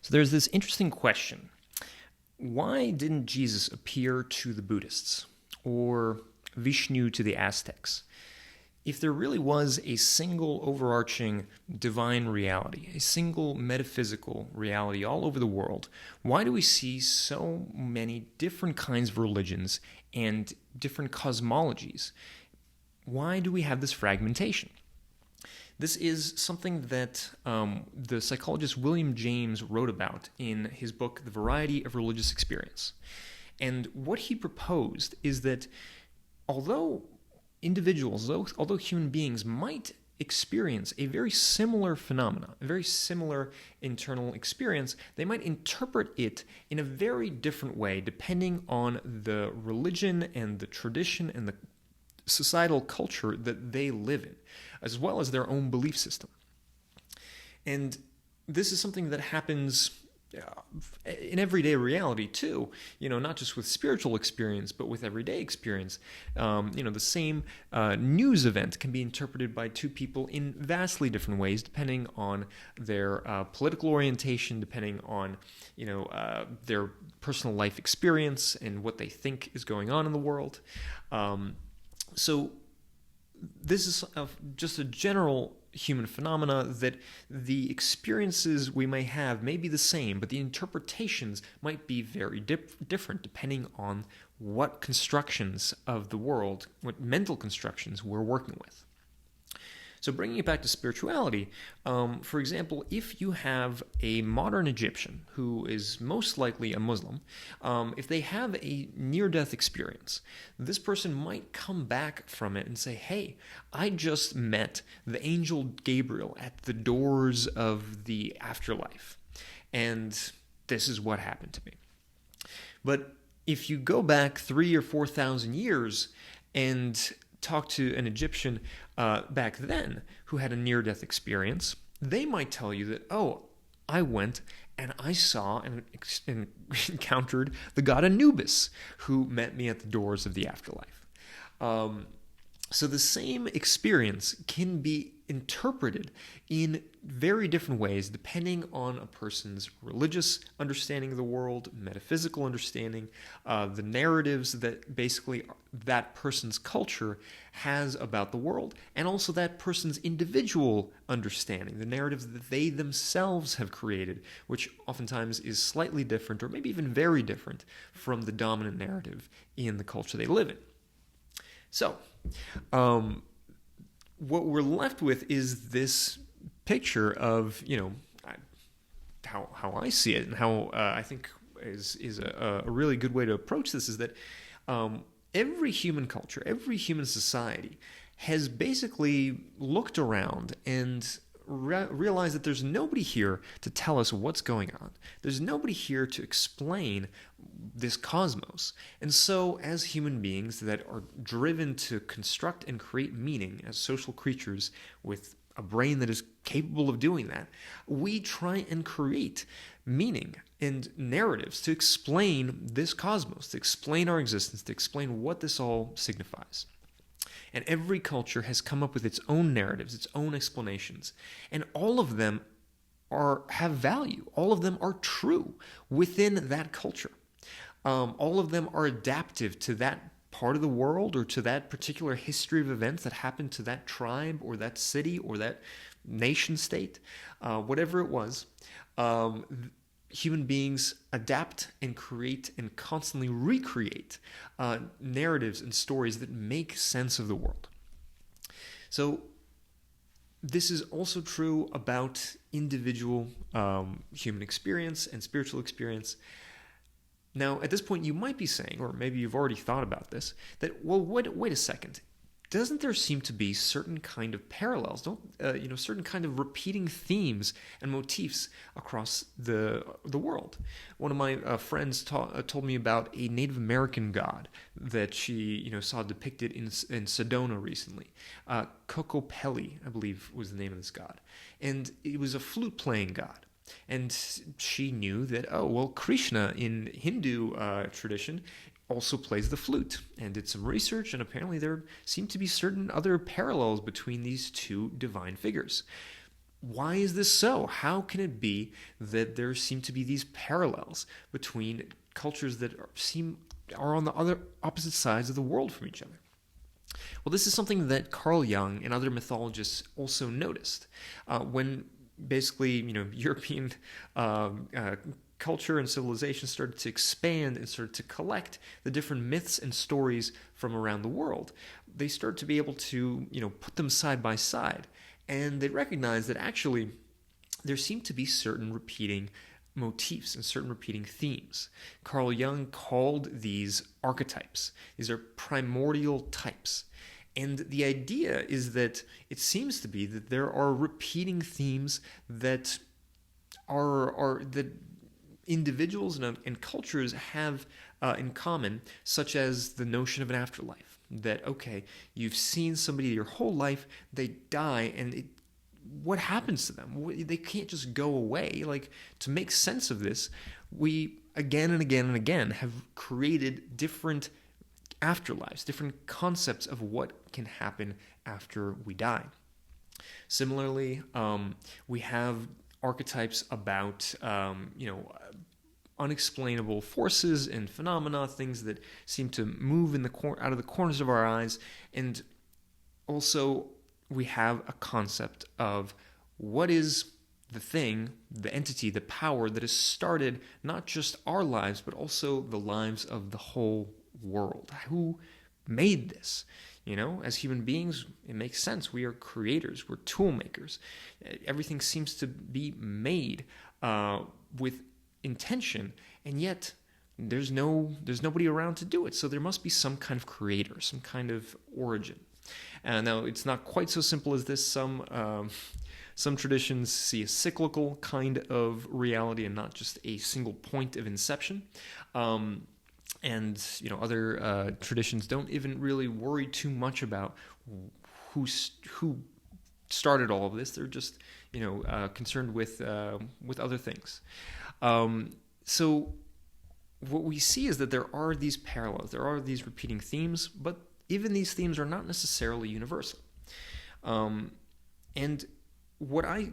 So there's this interesting question. Why didn't Jesus appear to the Buddhists or Vishnu to the Aztecs? If there really was a single overarching divine reality, a single metaphysical reality all over the world, why do we see so many different kinds of religions and different cosmologies? Why do we have this fragmentation? This is something that the psychologist William James wrote about in his book, The Variety of Religious Experience. And what he proposed is that although individuals, although human beings might experience a very similar phenomena, a very similar internal experience, they might interpret it in a very different way depending on the religion and the tradition and the societal culture that they live in, as well as their own belief system. And this is something that happens in everyday reality too, not just with spiritual experience, but with everyday experience. The same news event can be interpreted by two people in vastly different ways, depending on their political orientation, depending on, their personal life experience and what they think is going on in the world. So this is just a general human phenomena that the experiences we may have may be the same, but the interpretations might be very different depending on what constructions of the world, what mental constructions we're working with. So bringing it back to spirituality, for example, if you have a modern Egyptian who is most likely a Muslim, if they have a near-death experience, this person might come back from it and say, hey, I just met the angel Gabriel at the doors of the afterlife, and this is what happened to me. But if you go back 3,000 or 4,000 years and talk to an Egyptian back then who had a near-death experience, they might tell you that, I went and I saw and encountered the god Anubis who met me at the doors of the afterlife. So the same experience can be interpreted in very different ways depending on a person's religious understanding of the world, metaphysical understanding, the narratives that basically that person's culture has about the world, and also that person's individual understanding, the narratives that they themselves have created, which oftentimes is slightly different or maybe even very different from the dominant narrative in the culture they live in. So, what we're left with is this picture of, how I see it, and how I think is a really good way to approach this, is that every human culture, every human society has basically looked around and realized that there's nobody here to tell us what's going on. There's nobody here to explain this cosmos. And so as human beings that are driven to construct and create meaning as social creatures with a brain that is capable of doing that, we try and create meaning and narratives to explain this cosmos, to explain our existence, to explain what this all signifies. And every culture has come up with its own narratives, its own explanations. And all of them have value. All of them are true within that culture. All of them are adaptive to that part of the world or to that particular history of events that happened to that tribe or that city or that nation state, whatever it was. Human beings adapt and create and constantly recreate narratives and stories that make sense of the world. So this is also true about individual human experience and spiritual experience. Now, at this point, you might be saying, or maybe you've already thought about this, that, well, wait a second. Doesn't there seem to be certain kind of parallels, certain kind of repeating themes and motifs across the world? One of my friends told me about a Native American god that she saw depicted in Sedona recently. Kokopelli, I believe, was the name of this god, and it was a flute-playing god. And she knew that, Krishna in Hindu tradition also plays the flute, and did some research, and apparently there seem to be certain other parallels between these two divine figures. why is this so? How can it be that there seem to be these parallels between cultures that are on the other opposite sides of the world from each other? Well, this is something that Carl Jung and other mythologists also noticed when basically, European culture and civilization started to expand and started to collect the different myths and stories from around the world. They started to be able to, put them side by side, and they recognized that actually there seemed to be certain repeating motifs and certain repeating themes. Carl Jung called these archetypes. These are primordial types. And the idea is that it seems to be that there are repeating themes that that individuals and cultures have in common, such as the notion of an afterlife. That, okay, you've seen somebody your whole life, they die, and what happens to them? They can't just go away. Like, to make sense of this, we again and again and again have created different afterlives, different concepts of what can happen after we die. Similarly, we have archetypes about, unexplainable forces and phenomena, things that seem to move out of the corners of our eyes. And also, we have a concept of what is the thing, the entity, the power that has started not just our lives, but also the lives of the whole world. Who made this? As human beings, it makes sense. We are creators. We're tool makers. Everything seems to be made with intention, and yet there's nobody around to do it. So there must be some kind of creator, some kind of origin. Now, it's not quite so simple as this. Some traditions see a cyclical kind of reality and not just a single point of inception. And other traditions don't even really worry too much about who started all of this. They're just concerned with other things. So what we see is that there are these parallels, there are these repeating themes, but even these themes are not necessarily universal. And what I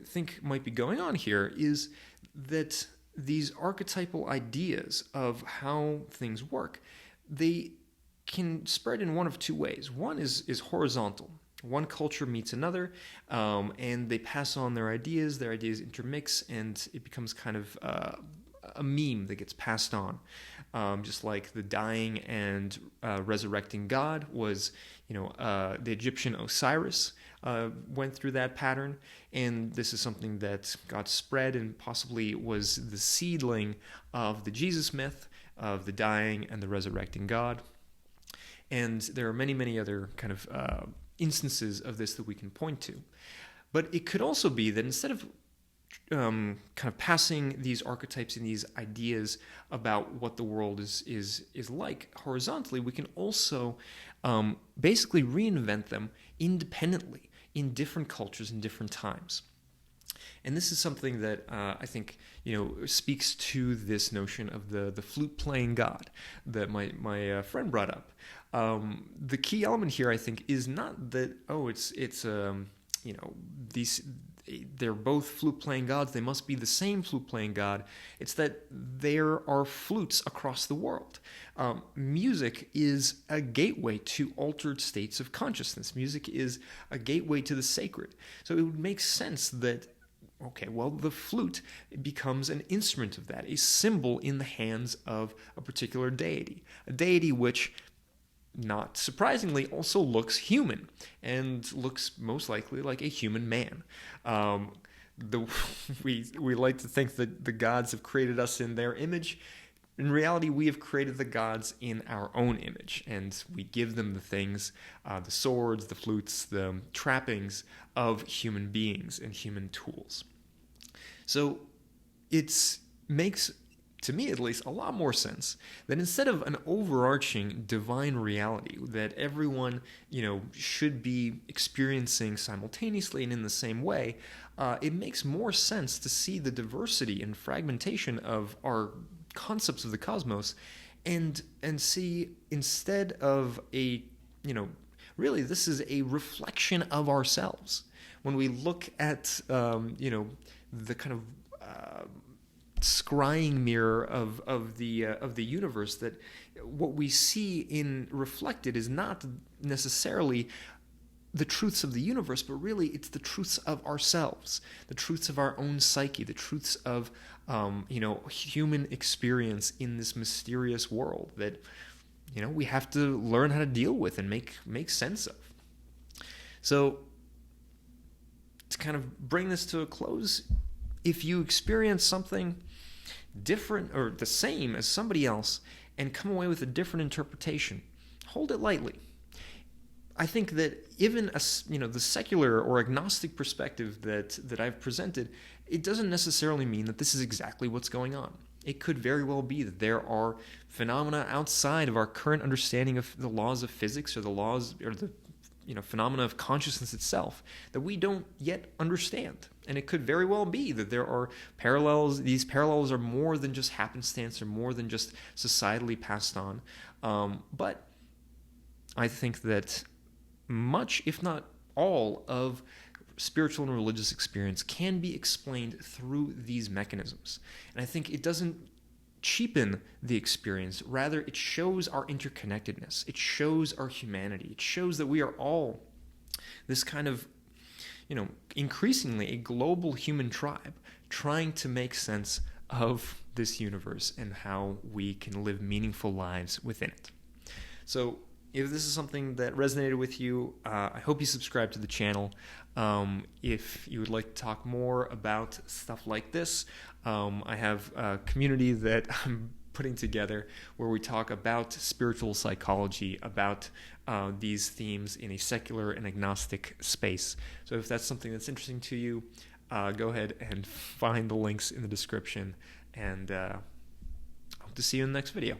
think might be going on here is that these archetypal ideas of how things work, they can spread in one of two ways. One is horizontal. One culture meets another, and they pass on their ideas intermix, and it becomes kind of a meme that gets passed on. Just like the dying and resurrecting god was, the Egyptian Osiris went through that pattern, and this is something that got spread and possibly was the seedling of the Jesus myth of the dying and the resurrecting God. And there are many, many other kind of instances of this that we can point to. But it could also be that instead of kind of passing these archetypes and these ideas about what the world is like horizontally, we can also basically reinvent them independently in different cultures in different times. And this is something that I think speaks to this notion of the flute playing God that my friend brought up. The key element here, I think, is not that they're both flute-playing gods, they must be the same flute-playing god. It's that there are flutes across the world. Music is a gateway to altered states of consciousness. Music is a gateway to the sacred. So it would make sense that, the flute becomes an instrument of that, a symbol in the hands of a particular deity. A deity which, not surprisingly, also looks human and looks most likely like a human man. We like to think that the gods have created us in their image. In reality, we have created the gods in our own image, and we give them the things, the swords, the flutes, the trappings of human beings and human tools. So it makes, to me at least, a lot more sense that instead of an overarching divine reality that everyone, should be experiencing simultaneously and in the same way, it makes more sense to see the diversity and fragmentation of our concepts of the cosmos and see, instead of really this is a reflection of ourselves. when we look at the kind of scrying mirror of the universe, that what we see in reflected is not necessarily the truths of the universe, but really it's the truths of ourselves, the truths of our own psyche, the truths of human experience in this mysterious world that we have to learn how to deal with and make sense of. So to kind of bring this to a close, if you experience something different or the same as somebody else and come away with a different interpretation, hold it lightly. I think that even the secular or agnostic perspective that I've presented, it doesn't necessarily mean that this is exactly what's going on. It could very well be that there are phenomena outside of our current understanding of the laws of physics or the laws or the phenomena of consciousness itself that we don't yet understand. And it could very well be that there are parallels. These parallels are more than just happenstance or more than just societally passed on. But I think that much, if not all, of spiritual and religious experience can be explained through these mechanisms. And I think it doesn't cheapen the experience. Rather, it shows our interconnectedness. It shows our humanity. It shows that we are all this kind of, increasingly a global human tribe trying to make sense of this universe and how we can live meaningful lives within it. So if this is something that resonated with you, I hope you subscribe to the channel. If you would like to talk more about stuff like this, I have a community that I'm putting together where we talk about spiritual psychology, about these themes in a secular and agnostic space. So if that's something that's interesting to you, go ahead and find the links in the description, and I hope to see you in the next video.